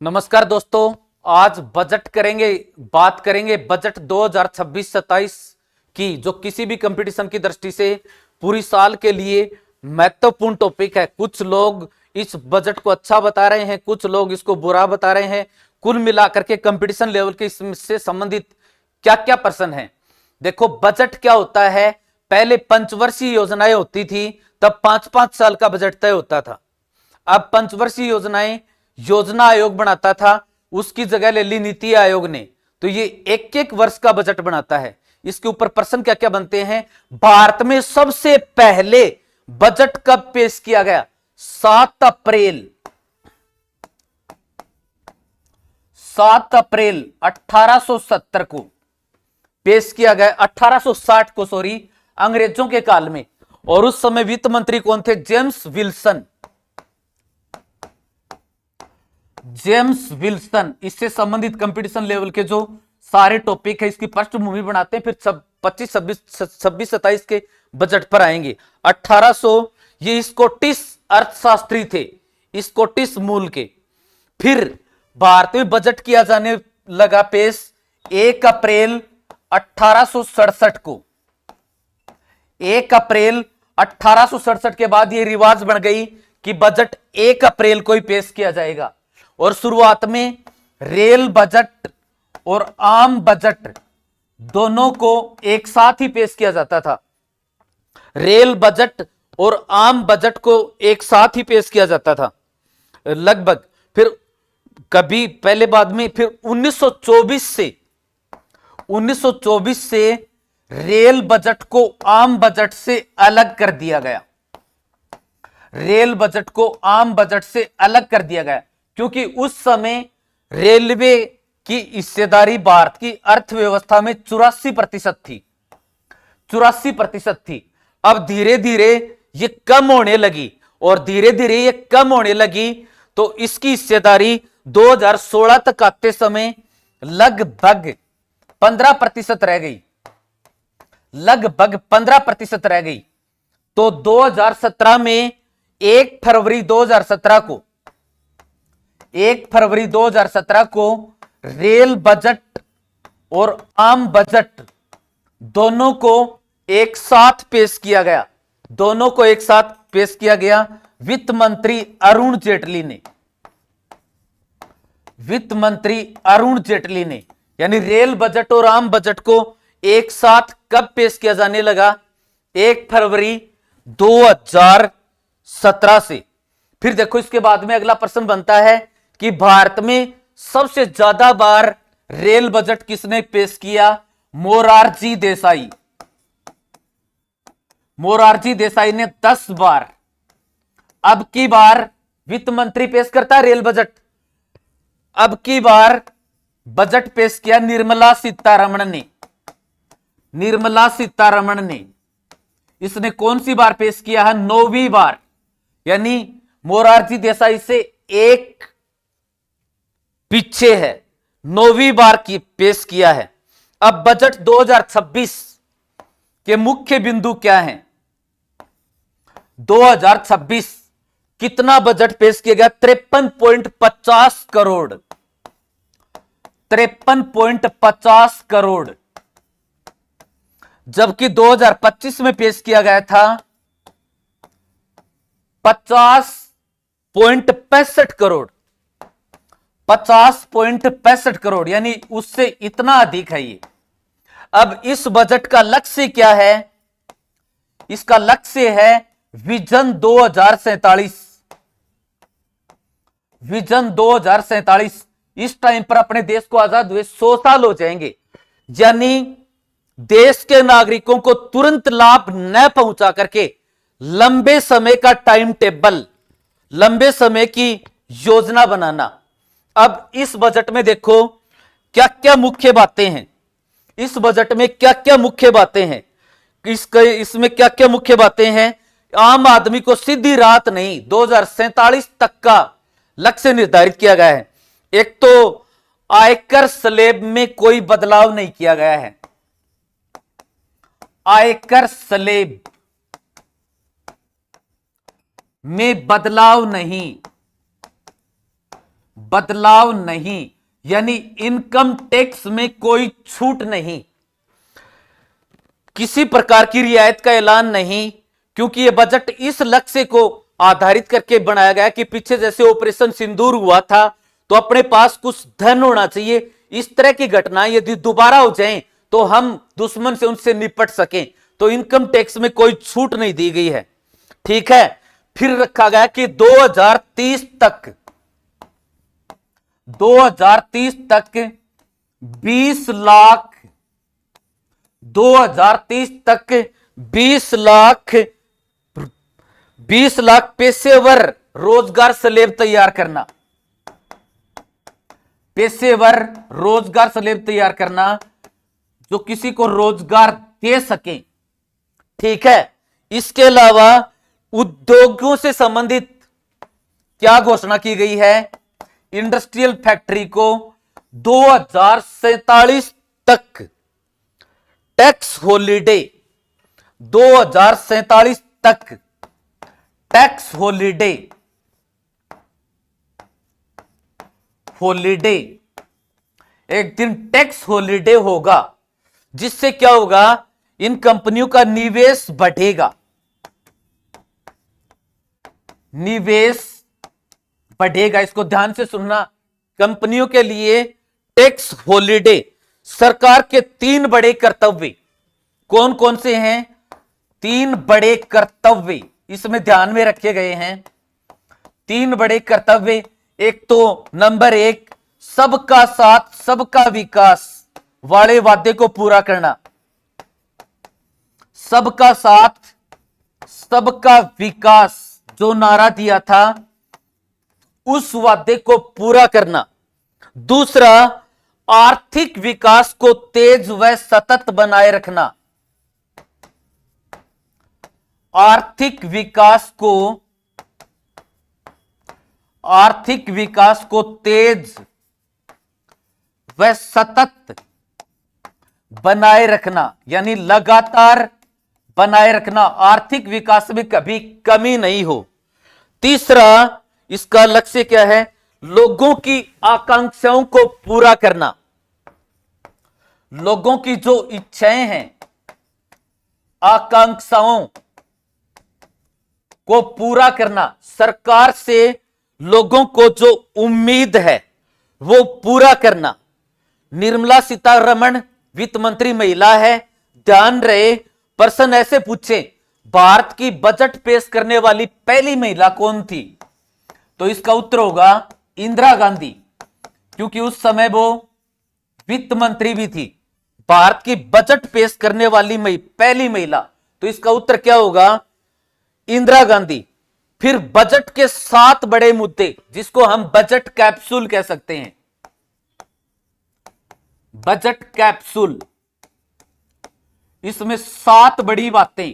नमस्कार दोस्तों, आज बजट करेंगे। बात करेंगे बजट 2026-27 की, जो किसी भी कंपटीशन की दृष्टि से पूरी साल के लिए महत्वपूर्ण टॉपिक है। कुछ लोग इस बजट को अच्छा बता रहे हैं, कुछ लोग इसको बुरा बता रहे हैं। कुल मिलाकर के कंपटीशन लेवल के इससे संबंधित क्या क्या प्रश्न है। देखो, बजट क्या होता है। पहले पंचवर्षीय योजनाएं होती थी, तब 5-5 साल का बजट तय होता था। अब पंचवर्षीय योजनाएं योजना आयोग बनाता था, उसकी जगह ले ली नीति आयोग ने। तो ये एक एक वर्ष का बजट बनाता है। इसके ऊपर प्रश्न क्या क्या बनते हैं। भारत में सबसे पहले बजट कब पेश किया गया? 7 अप्रैल 1870 को पेश किया गया। 1860 को, सॉरी, अंग्रेजों के काल में। और उस समय वित्त मंत्री कौन थे? James Wilson. James Wilson. इससे संबंधित कंपटीशन लेवल के जो सारे टॉपिक है, इसकी पृष्ठभूमि बनाते हैं। फिर 25, 26, 27 के बजट पर आएंगे। 1800 ये स्कॉटिश अर्थशास्त्री थे, स्कॉटिश मूल के। फिर भारत में बजट किया जाने लगा पेश 1 अप्रैल 1867 को। 1 अप्रैल 1867 के बाद ये रिवाज बन गई कि बजट 1 अप्रैल को ही पेश किया जाएगा। और शुरुआत में रेल बजट और आम बजट दोनों को एक साथ ही पेश किया जाता था। रेल बजट और आम बजट को एक साथ ही पेश किया जाता था लगभग। फिर कभी पहले बाद में, फिर 1924 से रेल बजट को आम बजट से अलग कर दिया गया। रेल बजट को आम बजट से अलग कर दिया गया क्योंकि उस समय रेलवे की हिस्सेदारी भारत की अर्थव्यवस्था में 84% थी। 84% थी। अब धीरे धीरे ये कम होने लगी, और धीरे धीरे ये कम होने लगी तो इसकी हिस्सेदारी 2016 तक आते समय लगभग 15% रह गई। लगभग 15% रह गई। तो 2017 में 1 फरवरी 2017 को रेल बजट और आम बजट दोनों को एक साथ पेश किया गया। दोनों को एक साथ पेश किया गया वित्त मंत्री अरुण जेटली ने। यानी रेल बजट और आम बजट को एक साथ कब पेश किया जाने लगा? 1 फरवरी 2017 से। फिर देखो, इसके बाद में अगला प्रश्न बनता है कि भारत में सबसे ज्यादा बार रेल बजट किसने पेश किया? मोरारजी देसाई ने 10 बार। अब की बार वित्त मंत्री पेश करता है रेल बजट। अब की बार बजट पेश किया निर्मला सीतारमण ने। इसने कौन सी बार पेश किया है? 9वीं बार। यानी मोरारजी देसाई से एक पीछे है, 9वीं बार की पेश किया है। अब बजट 2026 के मुख्य बिंदु क्या हैं? 2026 कितना बजट पेश किया गया? 53.50 करोड़। 53.50 करोड़। जबकि 2025 में पेश किया गया था 50.65 करोड़। 50.65 करोड़, यानी उससे इतना अधिक है ये। अब इस बजट का लक्ष्य क्या है? इसका लक्ष्य है विजन 2047। विजन 2047। इस टाइम पर अपने देश को आजाद हुए 100 साल हो जाएंगे। यानी देश के नागरिकों को तुरंत लाभ न पहुंचा करके लंबे समय का टाइम टेबल, लंबे समय की योजना बनाना। अब इस बजट में देखो क्या क्या मुख्य बातें हैं। इस बजट में क्या क्या मुख्य बातें हैं? इसमें क्या क्या मुख्य बातें हैं? आम आदमी को सीधी राहत नहीं, 2047 तक का लक्ष्य निर्धारित किया गया है। एक तो आयकर स्लैब में कोई बदलाव नहीं किया गया है। आयकर स्लैब में बदलाव नहीं। बदलाव नहीं, यानी इनकम टैक्स में कोई छूट नहीं, किसी प्रकार की रियायत का ऐलान नहीं, क्योंकि यह बजट इस लक्ष्य को आधारित करके बनाया गया कि पीछे जैसे ऑपरेशन सिंदूर हुआ था तो अपने पास कुछ धन होना चाहिए, इस तरह की घटनाएं यदि दोबारा हो जाएं तो हम दुश्मन से उनसे निपट सकें, तो इनकम टैक्स में कोई छूट नहीं दी गई है। ठीक है, फिर रखा गया कि 2030 तक 2030 लाख 2030 तक 20 लाख पेशेवर रोजगार स्लेब तैयार करना, पेशेवर रोजगार स्लेब तैयार करना जो किसी को रोजगार दे सके। ठीक है, इसके अलावा उद्योगों से संबंधित क्या घोषणा की गई है, इंडस्ट्रियल फैक्ट्री को 2047 तक टैक्स हॉलिडे, 2047 तक टैक्स हॉलिडे एक दिन टैक्स हॉलिडे होगा, जिससे क्या होगा, इन कंपनियों का निवेश बढ़ेगा, निवेश बढ़ेगा। इसको ध्यान से सुनना, कंपनियों के लिए टैक्स हॉलिडे, सरकार के 3 बड़े कर्तव्य कौन कौन से हैं, 3 बड़े कर्तव्य इसमें ध्यान में रखे गए हैं। 3 बड़े कर्तव्य, एक तो नंबर 1 सबका साथ सबका विकास वाले वादे को पूरा करना, सबका साथ सबका विकास जो नारा दिया था उस वादे को पूरा करना। दूसरा, आर्थिक विकास को तेज व सतत बनाए रखना, आर्थिक विकास को तेज व सतत बनाए रखना, यानी लगातार बनाए रखना, आर्थिक विकास में कभी कमी नहीं हो। तीसरा, इसका लक्ष्य क्या है, लोगों की आकांक्षाओं को पूरा करना, लोगों की जो इच्छाएं हैं, आकांक्षाओं को पूरा करना, सरकार से लोगों को जो उम्मीद है वो पूरा करना। निर्मला सीतारमण वित्त मंत्री महिला है, ध्यान रहे प्रश्न ऐसे पूछे, भारत की बजट पेश करने वाली पहली महिला कौन थी, तो इसका उत्तर होगा इंदिरा गांधी, क्योंकि उस समय वो वित्त मंत्री भी थी। भारत की बजट पेश करने वाली पहली महिला, तो इसका उत्तर क्या होगा, इंदिरा गांधी। फिर बजट के 7 बड़े मुद्दे, जिसको हम बजट कैप्सूल कह सकते हैं, बजट कैप्सूल, इसमें 7 बड़ी बातें।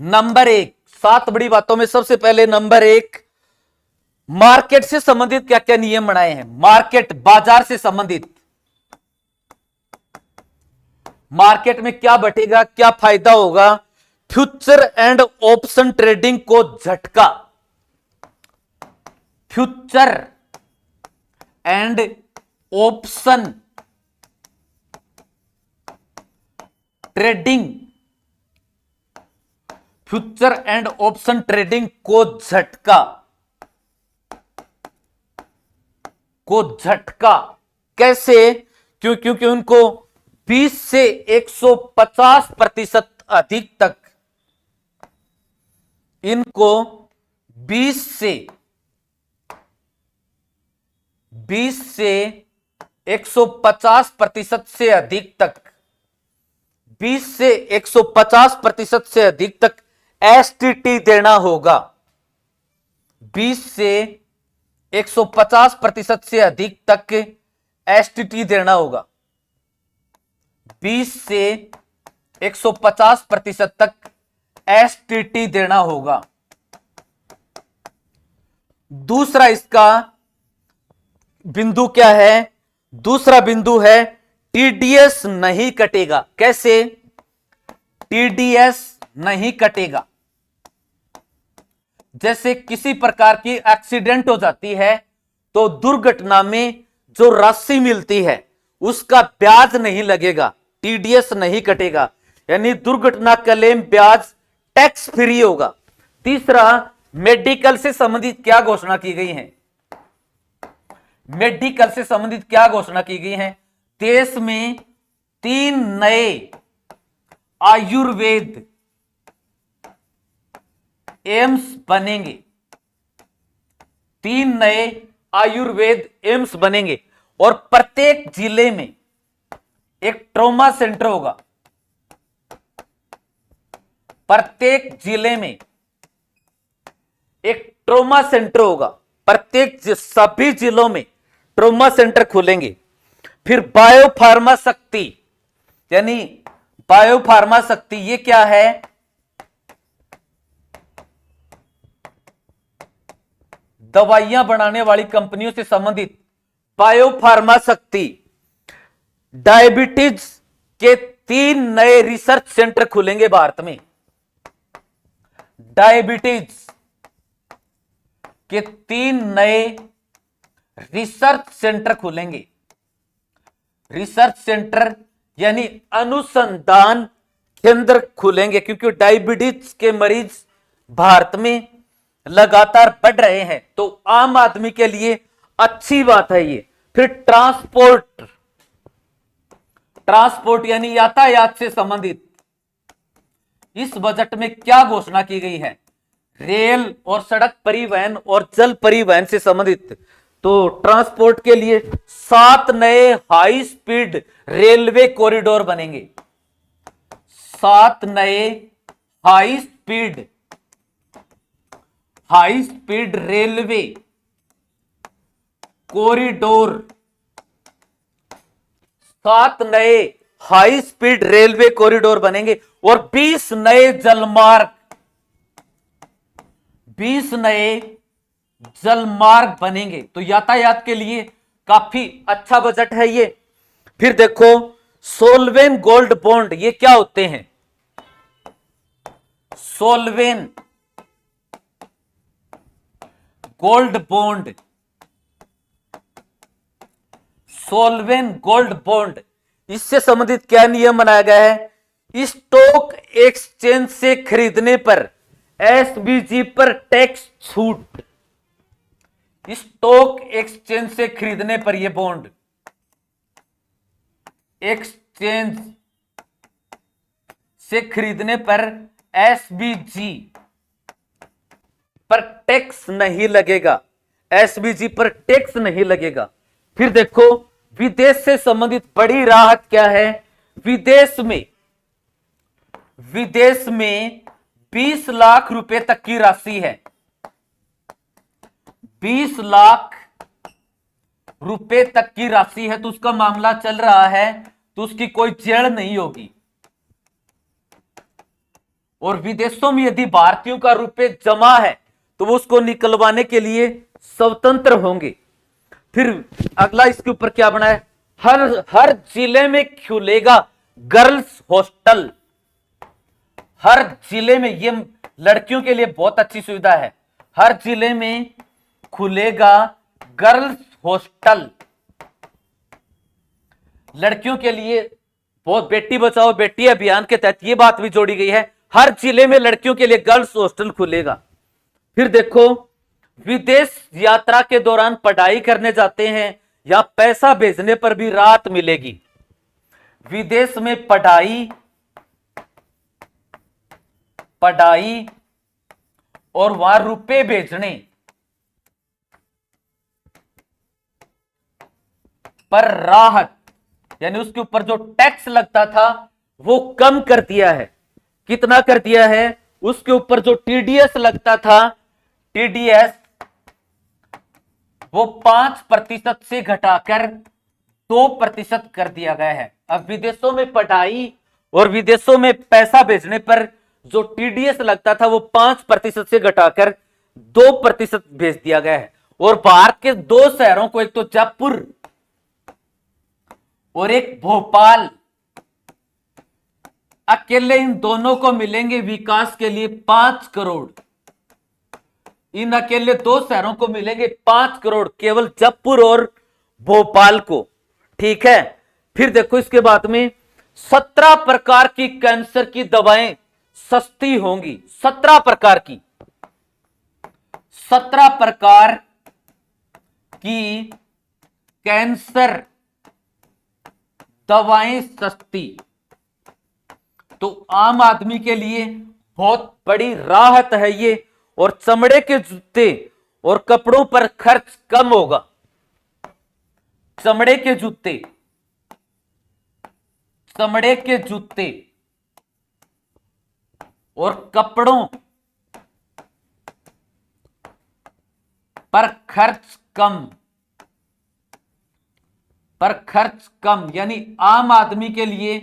नंबर 1, 7 बड़ी बातों में सबसे पहले नंबर 1, मार्केट से संबंधित क्या क्या नियम बनाए हैं, मार्केट बाजार से संबंधित, मार्केट में क्या बटेगा, क्या फायदा होगा, फ्यूचर एंड ऑप्शन ट्रेडिंग को झटका, future and option trading, future and option trading को झटका कैसे, क्योंकि उनको 20 से 150% अधिक तक, इनको 20 से 150% से अधिक तक, 20 से 150% से अधिक तक एसटीटी देना होगा, 20 से 150% से अधिक तक एसटीटी देना होगा, 20 से 150% तक एसटीटी देना होगा। दूसरा इसका बिंदु क्या है, दूसरा बिंदु है टीडीएस नहीं कटेगा। कैसे, टीडीएस नहीं कटेगा, जैसे किसी प्रकार की एक्सीडेंट हो जाती है तो दुर्घटना में जो राशि मिलती है उसका ब्याज नहीं लगेगा, टीडीएस नहीं कटेगा, यानी दुर्घटना क्लेम ब्याज टैक्स फ्री होगा। तीसरा, मेडिकल से संबंधित क्या घोषणा की गई है? मेडिकल से संबंधित क्या घोषणा की गई है? देश में 3 नए आयुर्वेद एम्स बनेंगे, 3 नए आयुर्वेद एम्स बनेंगे और प्रत्येक जिले में एक ट्रॉमा सेंटर होगा। प्रत्येक जिले में एक ट्रॉमा सेंटर होगा, प्रत्येक सभी जिलों में ट्रॉमा सेंटर खुलेंगे। फिर बायोफार्मा शक्ति, यानी बायोफार्मा शक्ति ये क्या है? दवाइयां बनाने वाली कंपनियों से संबंधित बायोफार्मा शक्ति। डायबिटीज के 3 नए रिसर्च सेंटर खुलेंगे भारत में। डायबिटीज के 3 नए रिसर्च सेंटर खुलेंगे। रिसर्च सेंटर यानी अनुसंधान केंद्र खुलेंगे, क्योंकि डायबिटीज के मरीज भारत में लगातार बढ़ रहे हैं, तो आम आदमी के लिए अच्छी बात है ये। फिर ट्रांसपोर्ट यानी यातायात से संबंधित इस बजट में क्या घोषणा की गई है? रेल और सड़क परिवहन और जल परिवहन से संबंधित, तो ट्रांसपोर्ट के लिए 7 नए हाई स्पीड रेलवे कॉरिडोर बनेंगे। 7 नए हाई स्पीड रेलवे कॉरिडोर, 7 नए हाई स्पीड रेलवे कॉरिडोर बनेंगे और 20 नए जलमार्ग बनेंगे। तो यातायात के लिए काफी अच्छा बजट है ये। फिर देखो, सोलवेन गोल्ड बॉन्ड, ये क्या होते हैं? सोलवेन गोल्ड बॉन्ड, सोलवेन गोल्ड बॉन्ड, इससे संबंधित क्या नियम बनाया गया है? स्टॉक एक्सचेंज से खरीदने पर एसबीजी पर टैक्स छूट। स्टॉक एक्सचेंज से खरीदने पर यह बॉन्ड, एक्सचेंज से खरीदने पर एसबीजी पर टैक्स नहीं लगेगा, एसबीजी पर टैक्स नहीं लगेगा। फिर देखो, विदेश से संबंधित बड़ी राहत क्या है? विदेश में 20 लाख रुपए तक की राशि है। 20 लाख रुपए तक की राशि है, तो उसका मामला चल रहा है, तो उसकी कोई जेल नहीं होगी। और विदेशों में यदि भारतीयों का रुपए जमा है तो वो उसको निकलवाने के लिए स्वतंत्र होंगे। फिर अगला इसके ऊपर क्या बना है? हर जिले में खुलेगा गर्ल्स हॉस्टल। हर जिले में, ये लड़कियों के लिए बहुत अच्छी सुविधा है, हर जिले में खुलेगा गर्ल्स हॉस्टल। लड़कियों के लिए बहुत, बेटी बचाओ बेटी अभियान के तहत ये बात भी जोड़ी गई है, हर जिले में लड़कियों के लिए गर्ल्स हॉस्टल खुलेगा। फिर देखो, विदेश यात्रा के दौरान पढ़ाई करने जाते हैं या पैसा भेजने पर भी राहत मिलेगी। विदेश में पढ़ाई और वहां रुपए भेजने पर राहत, यानी उसके ऊपर जो टैक्स लगता था वो कम कर दिया है। कितना कर दिया है? उसके ऊपर जो टीडीएस लगता था, टीडीएस वो 5% से घटाकर 2% कर दिया गया है। अब विदेशों में पढ़ाई और विदेशों में पैसा भेजने पर जो टीडीएस लगता था वो 5% से घटाकर 2% भेज दिया गया है। और भारत के 2 शहरों को, एक तो जयपुर और एक भोपाल, अकेले इन दोनों को मिलेंगे विकास के लिए 5 करोड़। इन अकेले 2 शहरों को मिलेंगे 5 करोड़, केवल जयपुर और भोपाल को। ठीक है, फिर देखो इसके बाद में 17 प्रकार की कैंसर की दवाएं सस्ती होंगी। 17 प्रकार की, 17 प्रकार की कैंसर दवाएं सस्ती। तो आम आदमी के लिए बहुत बड़ी राहत है ये, और चमड़े के जूते और कपड़ों पर खर्च कम होगा। चमड़े के जूते, चमड़े के जूते और कपड़ों पर खर्च कम, पर खर्च कम, यानी आम आदमी के लिए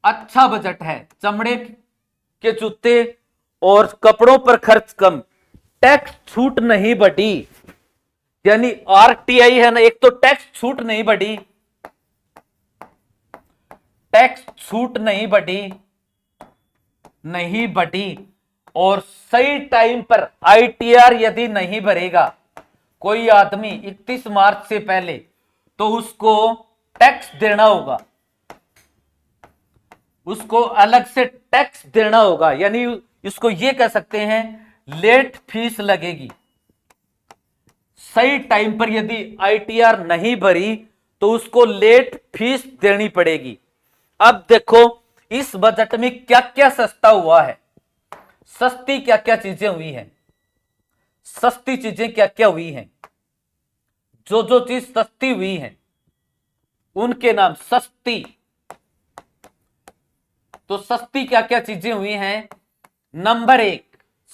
अच्छा बजट है। चमड़े के जूते और कपड़ों पर खर्च कम, टैक्स छूट नहीं बढ़ी, यानी आरटीआई है ना, एक तो टैक्स छूट नहीं बढ़ी, टैक्स छूट नहीं बढ़ी, नहीं बढ़ी, और सही टाइम पर आईटीआर यदि नहीं भरेगा कोई आदमी 31 मार्च से पहले, तो उसको टैक्स देना होगा, उसको अलग से टैक्स देना होगा, यानी इसको ये कह सकते हैं लेट फीस लगेगी। सही टाइम पर यदि आईटीआर नहीं भरी तो उसको लेट फीस देनी पड़ेगी। अब देखो इस बजट में क्या क्या सस्ता हुआ है, सस्ती क्या क्या चीजें हुई हैं, सस्ती चीजें क्या क्या हुई हैं, जो जो चीज सस्ती हुई है उनके नाम सस्ती। तो सस्ती क्या क्या चीजें हुई हैं? नंबर 1,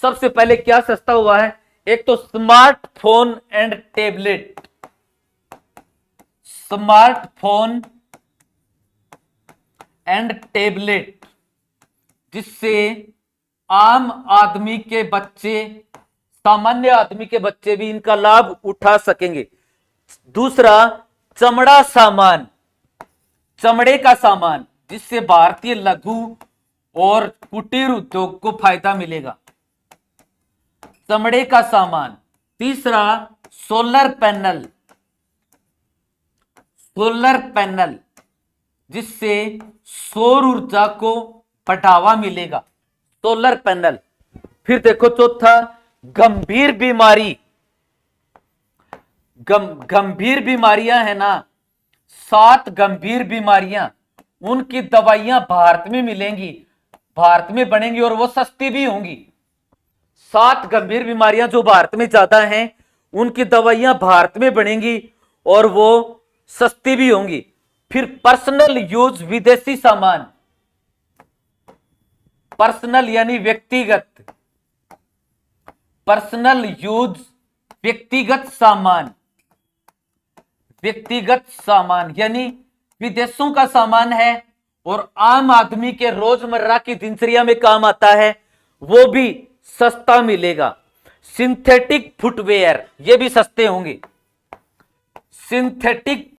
सबसे पहले क्या सस्ता हुआ है? एक तो smartphone and tablet, smartphone and tablet, जिससे आम आदमी के बच्चे, सामान्य आदमी के बच्चे भी इनका लाभ उठा सकेंगे। दूसरा, चमड़ा सामान, चमड़े का सामान, जिससे भारतीय लघु और कुटीर उद्योग को फायदा मिलेगा, चमड़े का सामान। तीसरा, सोलर पैनल, सोलर पैनल, जिससे सौर ऊर्जा को बढ़ावा मिलेगा, सोलर पैनल। फिर देखो चौथा, गंभीर बीमारी, गंभीर बीमारियां है ना, 7 गंभीर बीमारियां, उनकी दवाइयां भारत में मिलेंगी, भारत में बनेंगी और वो सस्ती भी होंगी। 7 गंभीर बीमारियां जो भारत में ज्यादा हैं उनकी दवाइयां भारत में बनेंगी और वो सस्ती भी होंगी। फिर पर्सनल यूज विदेशी सामान, पर्सनल यानी व्यक्तिगत, पर्सनल यूज व्यक्तिगत सामान, व्यक्तिगत सामान यानी विदेशों का सामान है और आम आदमी के रोजमर्रा की दिनचर्या में काम आता है, वो भी सस्ता मिलेगा। सिंथेटिक फुटवेयर, ये भी सस्ते होंगे, सिंथेटिक